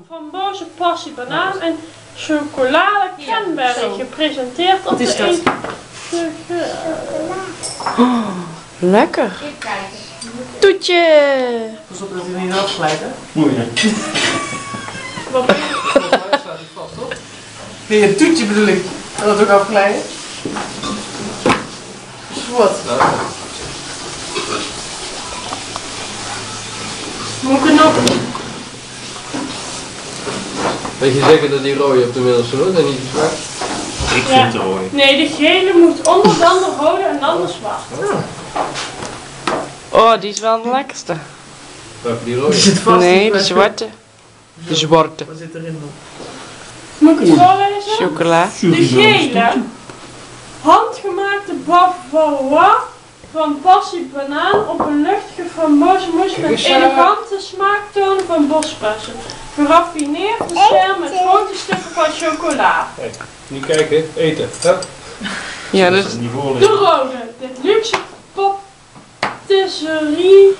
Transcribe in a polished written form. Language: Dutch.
frambozen, passie, banaan en chocolade cranberry gepresenteerd op de eten. Oh, lekker. Toetje. Pas op dat hij niet afglijdt, hè? Moeilijk. Wat Volgens mij staat hij vast, toch? Nee, een toetje bedoel ik. Kan dat ook afglijden? Wat? moet ik nog? Weet je zeker dat die rode op de middelste doet en niet de zwart? Ik vind het mooi. Nee, de gele moet onder dan de rode en dan de zwart. Oh, die is wel de lekkerste. Welke die rode? Die zit vast. Nee, de zwarte. De zwarte. Wat zit erin dan? Moet ik het voorlezen? Chocola. De gele, handgemaakte bavarois van passie banaan op een luchtige frambozenmousse met elegante smaaktonen van bosbessen. Geraffineerd dessert met grote stukken van chocola. Kijk, niet kijken, eten. Hup. Ja, dus Niet De voorlezen. rode, dit luxe patisserie